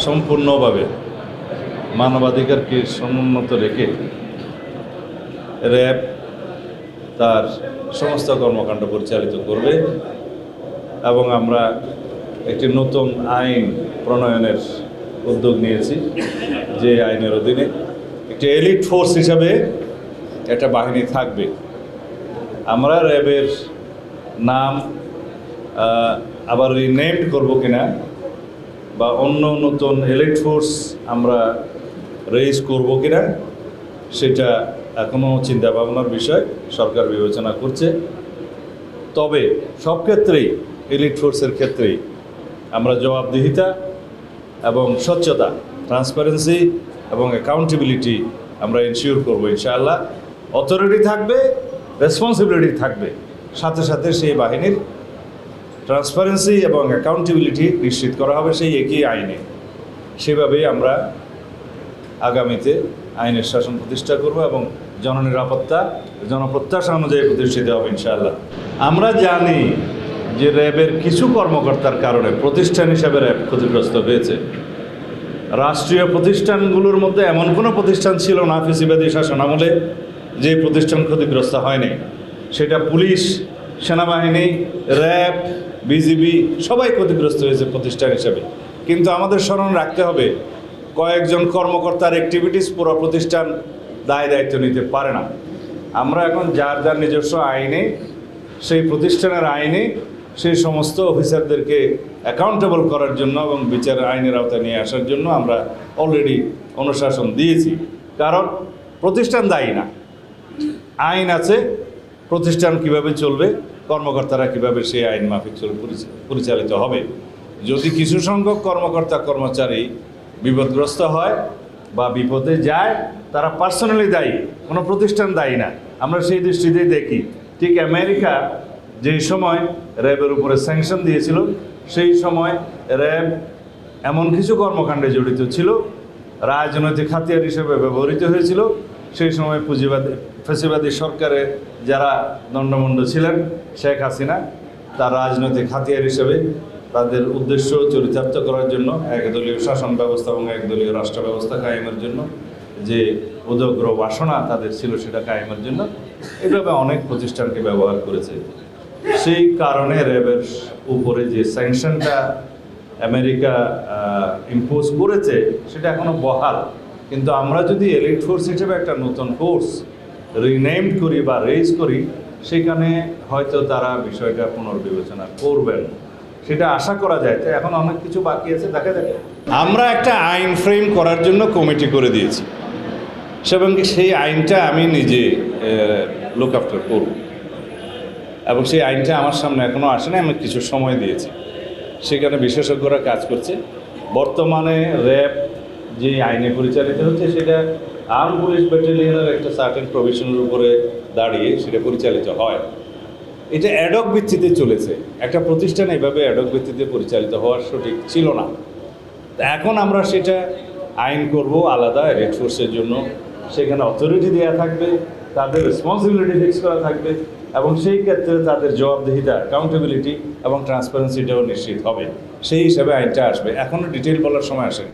সম্পূর্ণভাবে মানবাধিকারকে সমুন্নত রেখে র্যাব তার সমস্ত কর্মকাণ্ড পরিচালিত করবে এবং আমরা একটি নতুন আইন প্রণয়নের উদ্যোগ নিয়েছি, যে আইনের অধীনে একটি এলিট ফোর্স হিসাবে একটা বাহিনী থাকবে। আমরা র্যাবের নাম আবার রিনেমড করব কিনা বা অন্য নতুন এলিট ফোর্স আমরা রেইজ করব কিনা সেটা এখনও চিন্তাভাবনার বিষয়, সরকার বিবেচনা করছে। তবে সব ক্ষেত্রেই এলিট ফোর্সের ক্ষেত্রেই আমরা জবাবদিহিতা এবং স্বচ্ছতা, ট্রান্সপারেন্সি এবং অ্যাকাউন্টেবিলিটি আমরা এনশিওর করব ইনশাআল্লাহ। অথরিটি থাকবে, রেসপন্সিবিলিটি থাকবে, সাথে সাথে সেই বাহিনীর ট্রান্সপারেন্সি এবং অ্যাকাউন্টেবিলিটি নিশ্চিত করা হবে সেই একই আইনে। সেভাবেই আমরা আগামীতে আইনের শাসন প্রতিষ্ঠা করব এবং জননিরাপত্তা, জনপ্রত্যাশা অনুযায়ী প্রতিষ্ঠিত হবে ইনশাআল্লাহ। আমরা জানি যে র্যাবের কিছু কর্মকর্তার কারণে প্রতিষ্ঠান হিসাবে র্যাব ক্ষতিগ্রস্ত হয়েছে। রাষ্ট্রীয় প্রতিষ্ঠানগুলোর মধ্যে এমন কোনো প্রতিষ্ঠান ছিল না ফ্যাসিবাদী শাসন আমলে যে প্রতিষ্ঠান ক্ষতিগ্রস্ত হয়নি। সেটা পুলিশ, সেনাবাহিনী, র্যাব, বিজিবি সবাই ক্ষতিগ্রস্ত হয়েছে প্রতিষ্ঠান হিসাবে। কিন্তু আমাদের স্মরণ রাখতে হবে, কয়েকজন কর্মকর্তার অ্যাক্টিভিটিস পুরো প্রতিষ্ঠান দায় দায়িত্ব নিতে পারে না। আমরা এখন যার যার নিজস্ব আইনে, সেই প্রতিষ্ঠানের আইনে সেই সমস্ত অফিসারদেরকে অ্যাকাউন্টেবল করার জন্য এবং বিচার আইনের আওতায় নিয়ে আসার জন্য আমরা অলরেডি অনুশাসন দিয়েছি। কারণ প্রতিষ্ঠান দায়ী না, আইন আছে, প্রতিষ্ঠান কিভাবে চলবে, কর্মকর্তারা কিভাবে সেই আইন মাফিক পরিচালিত হবে। যদি কিছু সংখ্যক কর্মকর্তা কর্মচারী বিপদগ্রস্ত হয় বা বিপদে যায়, তারা পার্সোনালি দায়ী, কোনো প্রতিষ্ঠান দায়ী না। আমরা সেই দৃষ্টিতেই দেখি। ঠিক আমেরিকা যেই সময় র্যাবের উপরে স্যাংশন দিয়েছিল, সেই সময় র্যাব এমন কিছু কর্মকাণ্ডে জড়িত ছিল, রাজনৈতিক হাতিয়ার হিসেবে ব্যবহৃত হয়েছিল। সেই সময় ফ্যাসিবাদী সরকারে যারা দণ্ডমুণ্ড ছিলেন, শেখ হাসিনা তার রাজনৈতিক হাতিয়ার হিসেবে তাদের উদ্দেশ্য চরিতার্থ করার জন্য, একদলীয় শাসন ব্যবস্থা এবং একদলীয় রাষ্ট্র ব্যবস্থা কায়েমের জন্য যে উদগ্র বাসনা তাদের ছিল, সেটা কায়েমের জন্য এভাবে অনেক প্রতিষ্ঠানকে ব্যবহার করেছে। সেই কারণে র্যাবের উপরে যে স্যাংশনটা আমেরিকা ইম্পোজ করেছে সেটা এখনও বহাল। কিন্তু আমরা যদি এলিট ফোর্স হিসেবে একটা নতুন ফোর্স রিনেমড করি বা রেইজ করি, সেখানে হয়তো তারা বিষয়টা পুনর্বিবেচনা করবেন, সেটা আশা করা যায়। তো এখন অনেক কিছু বাকি আছে, দেখা যাবে। আমরা একটা আইন ফ্রেম করার জন্য কমিটি করে দিয়েছি এবং সেই আইনটা আমি নিজে লুক আফটার করব এবং সেই আইনটা আমার সামনে এখনও আসে না, আমি কিছু সময় দিয়েছি। সেখানে বিশেষজ্ঞরা কাজ করছে। বর্তমানে র্যাব যে আইনে পরিচালিত হচ্ছে সেটা আর্ম পুলিশ ব্যাটালিয়নের একটা সার্টেন প্রভিশনের উপরে দাঁড়িয়ে সেটা পরিচালিত হয়। এটা অ্যাডক ভিত্তিতে চলেছে। একটা প্রতিষ্ঠান এভাবে অ্যাডক ভিত্তিতে পরিচালিত হওয়ার সঠিক ছিল না। এখন আমরা সেটা আইন করব আলাদা এলিট ফোর্সের জন্য। সেখানে অথরিটি দেওয়া থাকবে, তাদের রেসপন্সিবিলিটি ফিক্স করা থাকবে এবং সেই ক্ষেত্রে তাদের জবাবদিহিতা, অ্যাকাউন্টেবিলিটি এবং ট্রান্সপারেন্সিটাও নিশ্চিত হবে। সেই হিসাবে আইনটা আসবে। এখনও ডিটেল বলার সময় আসেনি।